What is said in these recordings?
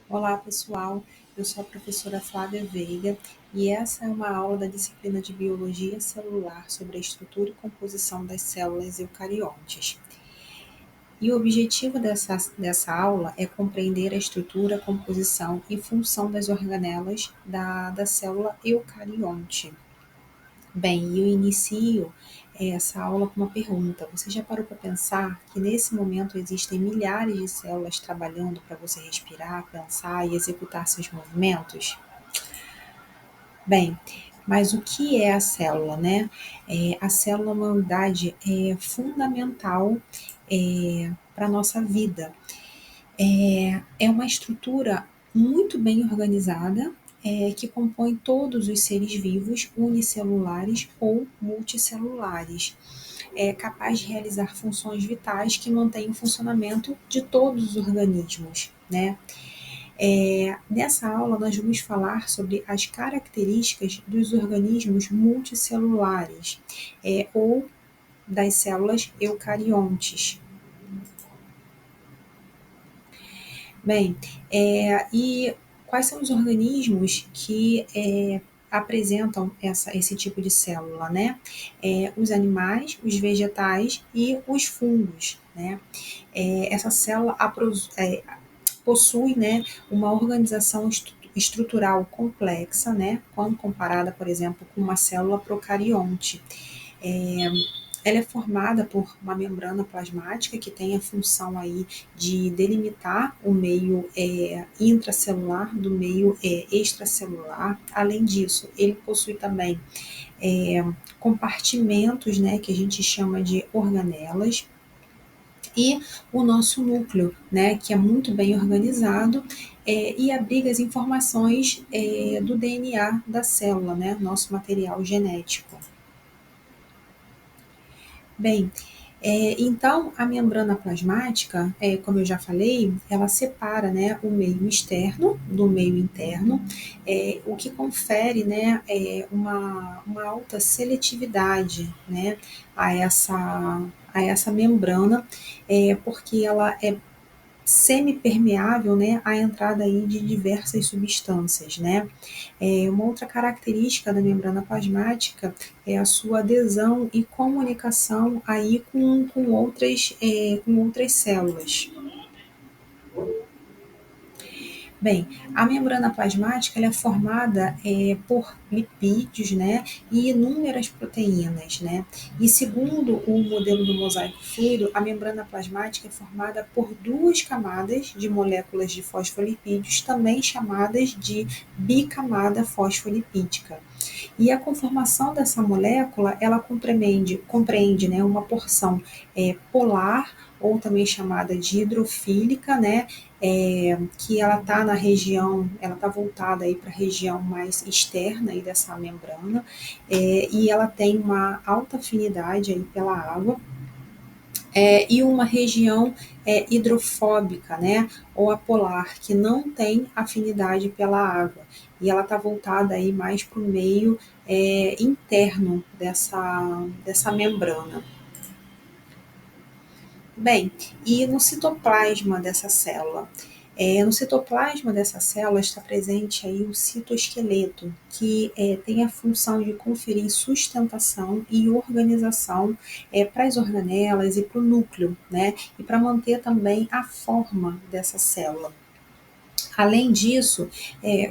Olá, pessoal. Eu sou a professora Flávia Veiga e essa é uma aula da disciplina de Biologia Celular sobre a estrutura e composição das células eucariontes. E o objetivo dessa aula é compreender a estrutura, composição e função das organelas da célula eucarionte. Bem, eu inicio essa aula com uma pergunta. Você já parou para pensar que nesse momento existem milhares de células trabalhando para você respirar, pensar e executar seus movimentos? Bem, mas o que é a célula, né? A célula é uma unidade fundamental para a nossa vida. É uma estrutura muito bem organizada, que compõe todos os seres vivos, unicelulares ou multicelulares. É capaz de realizar funções vitais que mantêm o funcionamento de todos os organismos, né? Nessa aula, nós vamos falar sobre as características dos organismos multicelulares, ou das células eucariontes. Bem, e quais são os organismos que apresentam esse tipo de célula, né? Os animais, os vegetais e os fungos, né? Essa célula possui, né, uma organização estrutural complexa, né, quando comparada, por exemplo, com uma célula procarionte. É, Ela é formada por uma membrana plasmática que tem a função aí de delimitar o meio intracelular do meio extracelular. Além disso, ele possui também compartimentos, né, que a gente chama de organelas, e o nosso núcleo, né, que é muito bem organizado e abriga as informações do DNA da célula, né, nosso material genético. Bem, então a membrana plasmática, como eu já falei, ela separa, né, o meio externo do meio interno, o que confere, né, uma alta seletividade, né, a essa membrana, porque ela é semipermeável, né, à entrada aí de diversas substâncias, né. Uma outra característica da membrana plasmática é a sua adesão e comunicação aí com outras células. Bem, a membrana plasmática ela é formada por lipídios, né, e inúmeras proteínas, né. E segundo o modelo do mosaico fluido, a membrana plasmática é formada por duas camadas de moléculas de fosfolipídios, também chamadas de bicamada fosfolipídica. E a conformação dessa molécula, ela compreende, né, uma porção polar, ou também chamada de hidrofílica, né, que ela está na região, ela está voltada aí para a região mais externa aí dessa membrana, e ela tem uma alta afinidade aí pela água, e uma região hidrofóbica, né, ou apolar, que não tem afinidade pela água. E ela está voltada aí mais para o meio interno dessa membrana. Bem, e no citoplasma dessa célula? No citoplasma dessa célula está presente aí o citoesqueleto, que tem a função de conferir sustentação e organização para as organelas e para o núcleo, né? E para manter também a forma dessa célula. Além disso,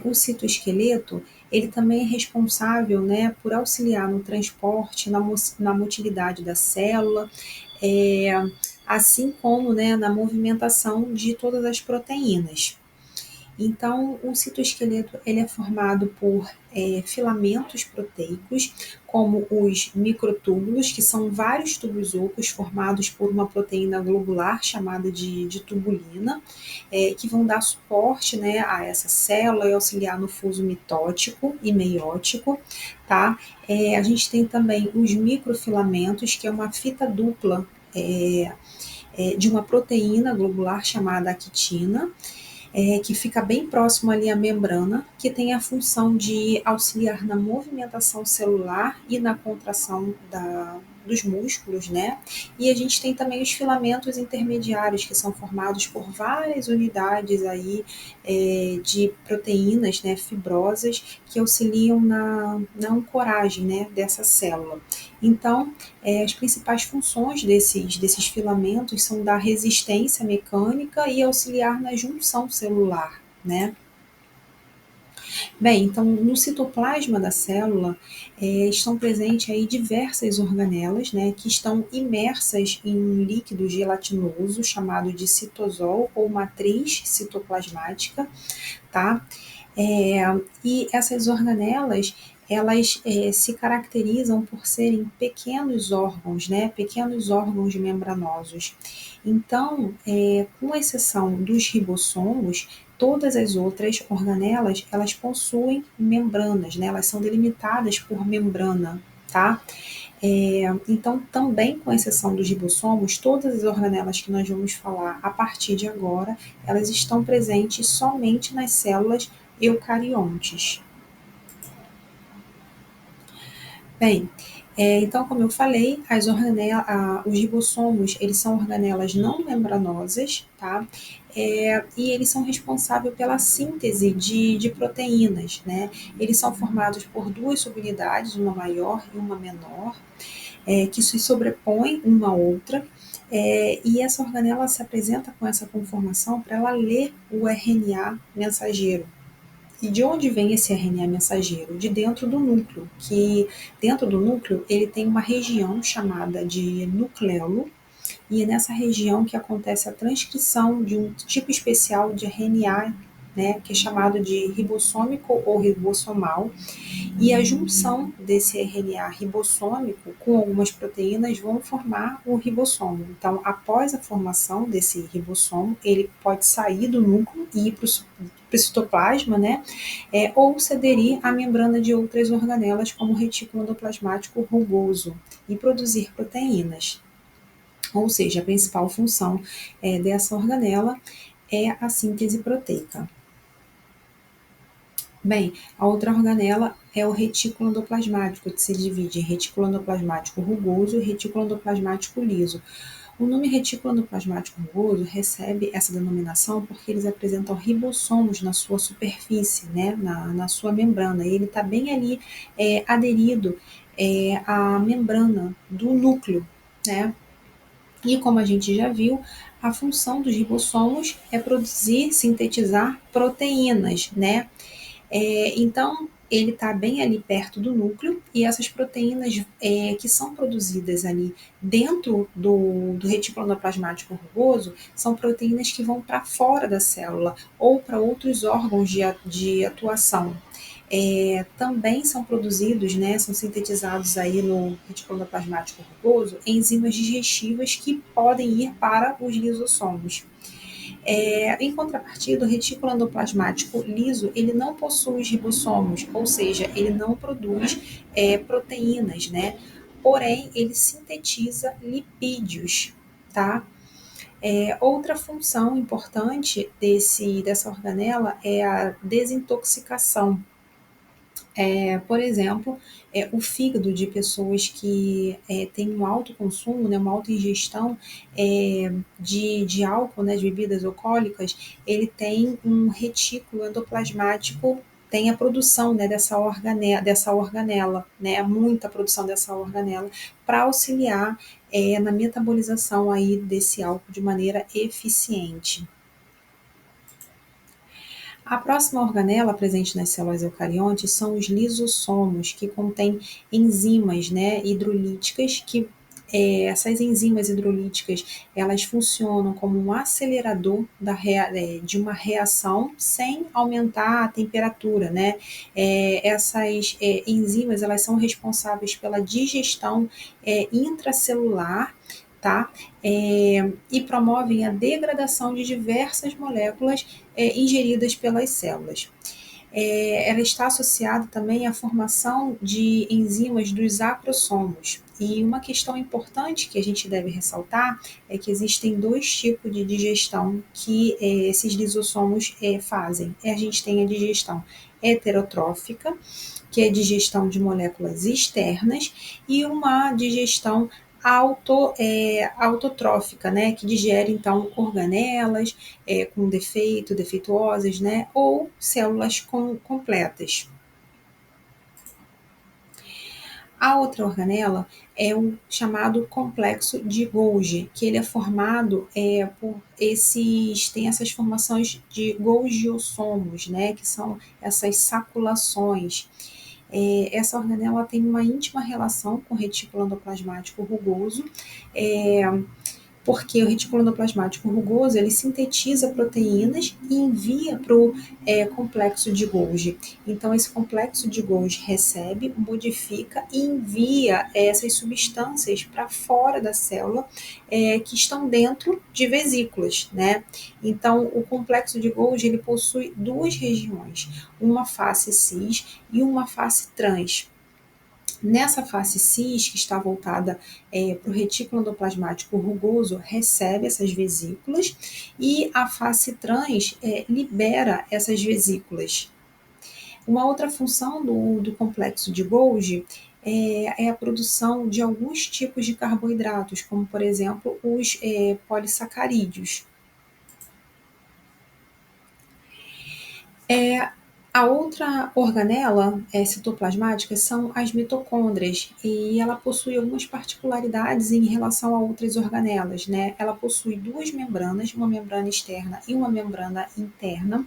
o citoesqueleto ele também é responsável, né, por auxiliar no transporte, na motilidade da célula, é, assim como, né, na movimentação de todas as proteínas. Então, o citoesqueleto ele é formado por filamentos proteicos, como os microtúbulos, que são vários tubos ocos formados por uma proteína globular chamada de tubulina, que vão dar suporte, né, a essa célula e auxiliar no fuso mitótico e meiótico, tá? A gente tem também os microfilamentos, que é uma fita dupla de uma proteína globular chamada actina, que fica bem próximo ali à membrana, que tem a função de auxiliar na movimentação celular e na contração dos músculos, né? E a gente tem também os filamentos intermediários, que são formados por várias unidades aí de proteínas, né, fibrosas, que auxiliam na ancoragem, né, dessa célula. Então, as principais funções desses filamentos são dar resistência mecânica e auxiliar na junção celular, né? Bem, então no citoplasma da célula estão presentes aí diversas organelas, né, que estão imersas em um líquido gelatinoso chamado de citosol ou matriz citoplasmática, tá? É, e essas organelas, elas se caracterizam por serem pequenos órgãos, né? Pequenos órgãos membranosos. Então, com exceção dos ribossomos, todas as outras organelas, elas possuem membranas, né? Elas são delimitadas por membrana, tá? Então, também com exceção dos ribossomos, todas as organelas que nós vamos falar a partir de agora, elas estão presentes somente nas células eucariontes. Bem, então, como eu falei, os ribossomos, eles são organelas não membranosas, tá? E eles são responsáveis pela síntese de proteínas, né? Eles são formados por duas subunidades, uma maior e uma menor, que se sobrepõem uma à outra, e essa organela se apresenta com essa conformação para ela ler o RNA mensageiro. E de onde vem esse RNA mensageiro? De dentro do núcleo, que dentro do núcleo ele tem uma região chamada de nucleolo, e é nessa região que acontece a transcrição de um tipo especial de RNA, né, que é chamado de ribossômico ou ribossomal, e a junção desse RNA ribossômico com algumas proteínas vão formar o ribossomo. Então, após a formação desse ribossomo, ele pode sair do núcleo e ir para o citoplasma, né? Ou se aderir à membrana de outras organelas, como o retículo endoplasmático rugoso, e produzir proteínas. Ou seja, a principal função dessa organela é a síntese proteica. Bem, a outra organela é o retículo endoplasmático, que se divide em retículo endoplasmático rugoso e retículo endoplasmático liso. O nome retículo endoplasmático rugoso recebe essa denominação porque eles apresentam ribossomos na sua superfície, né, na sua membrana. E ele está bem ali aderido à membrana do núcleo, né? E como a gente já viu, a função dos ribossomos é produzir, sintetizar proteínas, né? Então, ele está bem ali perto do núcleo e essas proteínas que são produzidas ali dentro do retículo endoplasmático rugoso são proteínas que vão para fora da célula ou para outros órgãos de atuação. Também são produzidos, né, são sintetizados aí no retículo endoplasmático rugoso enzimas digestivas que podem ir para os lisossomos. Em contrapartida, o retículo endoplasmático liso, ele não possui os ribossomos, ou seja, ele não produz proteínas, né? Porém, ele sintetiza lipídios, tá? Outra função importante dessa organela é a desintoxicação. Por exemplo, o fígado de pessoas que têm um alto consumo, né, uma alta ingestão de álcool, né, de bebidas alcoólicas, ele tem um retículo endoplasmático, tem a produção, né, dessa organela, né, muita produção dessa organela, para auxiliar na metabolização aí desse álcool de maneira eficiente. A próxima organela presente nas células eucariontes são os lisossomos, que contêm enzimas, né, hidrolíticas, que essas enzimas hidrolíticas, elas funcionam como um acelerador de uma reação sem aumentar a temperatura, né? Essas enzimas, elas são responsáveis pela digestão intracelular, tá? E promovem a degradação de diversas moléculas ingeridas pelas células. ela está associada também à formação de enzimas dos acrossomos. E uma questão importante que a gente deve ressaltar é que existem dois tipos de digestão que esses lisossomos fazem. A gente tem a digestão heterotrófica, que é a digestão de moléculas externas, e uma digestão autotrófica, né, que digere então organelas com defeito, defeituosas, né, ou células completas. A outra organela é o chamado complexo de Golgi, que ele é formado por tem essas formações de Golgiossomos, né, que são essas saculações. Essa organela tem uma íntima relação com o retículo endoplasmático rugoso, porque o retículo endoplasmático rugoso ele sintetiza proteínas e envia para o complexo de Golgi. Então, esse complexo de Golgi recebe, modifica e envia essas substâncias para fora da célula que estão dentro de vesículas, né? Então, o complexo de Golgi ele possui duas regiões, uma face cis e uma face trans. Nessa face cis, que está voltada para o retículo endoplasmático rugoso, recebe essas vesículas e a face trans libera essas vesículas. Uma outra função do complexo de Golgi é a produção de alguns tipos de carboidratos, como, por exemplo, os polissacarídeos. A outra organela citoplasmática são as mitocôndrias, e ela possui algumas particularidades em relação a outras organelas, né? Ela possui duas membranas, uma membrana externa e uma membrana interna,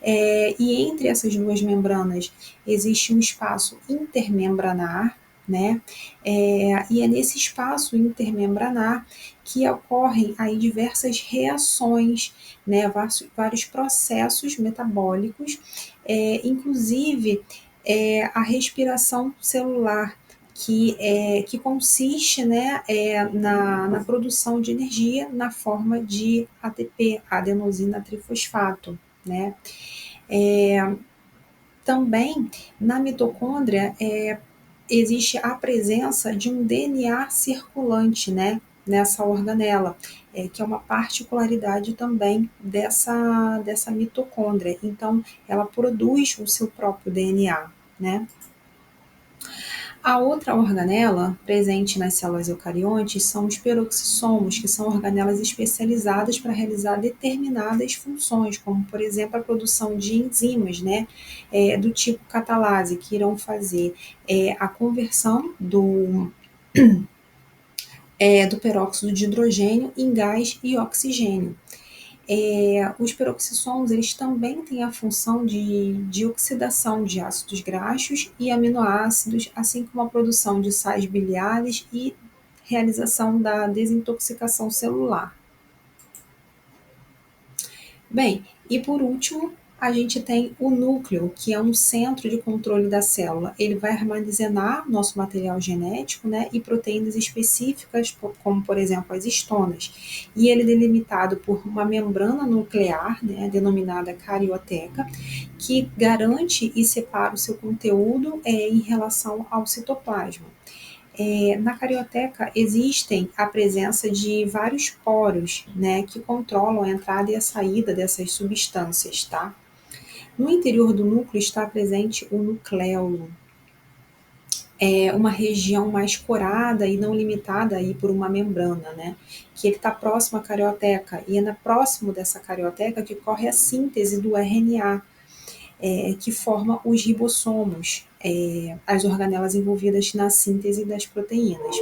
e entre essas duas membranas existe um espaço intermembranar, né? E é nesse espaço intermembranar que ocorrem aí diversas reações, né? Vários processos metabólicos, inclusive a respiração celular, que consiste, né, na produção de energia na forma de ATP, adenosina trifosfato, né? Também na mitocôndria existe a presença de um DNA circulante, né, nessa organela, que é uma particularidade também dessa mitocôndria. Então, ela produz o seu próprio DNA, né? A outra organela presente nas células eucariontes são os peroxissomos, que são organelas especializadas para realizar determinadas funções, como, por exemplo, a produção de enzimas, né, do tipo catalase, que irão fazer a conversão do peróxido de hidrogênio em gás e oxigênio. Os peroxissomos eles também têm a função de oxidação de ácidos graxos e aminoácidos, assim como a produção de sais biliares e realização da desintoxicação celular. Bem, e por último, a gente tem o núcleo, que é um centro de controle da célula. Ele vai armazenar nosso material genético, né, e proteínas específicas, como por exemplo as histonas. E ele é delimitado por uma membrana nuclear, né, denominada carioteca, que garante e separa o seu conteúdo em relação ao citoplasma. Na carioteca existem a presença de vários poros, né, que controlam a entrada e a saída dessas substâncias, tá? No interior do núcleo está presente o nucleolo, uma região mais corada e não limitada aí por uma membrana, né? Que ele está próximo à carioteca, e é próximo dessa carioteca que ocorre a síntese do RNA, que forma os ribossomos, as organelas envolvidas na síntese das proteínas.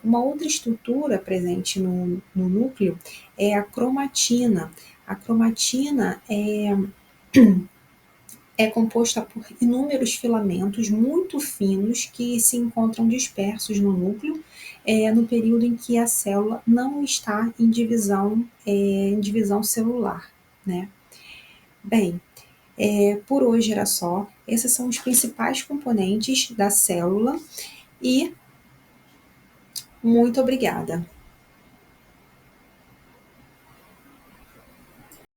Uma outra estrutura presente no núcleo é a cromatina. A cromatina é composta por inúmeros filamentos muito finos que se encontram dispersos no núcleo no período em que a célula não está em divisão celular, né? Bem, por hoje era só. Esses são os principais componentes da célula e muito obrigada.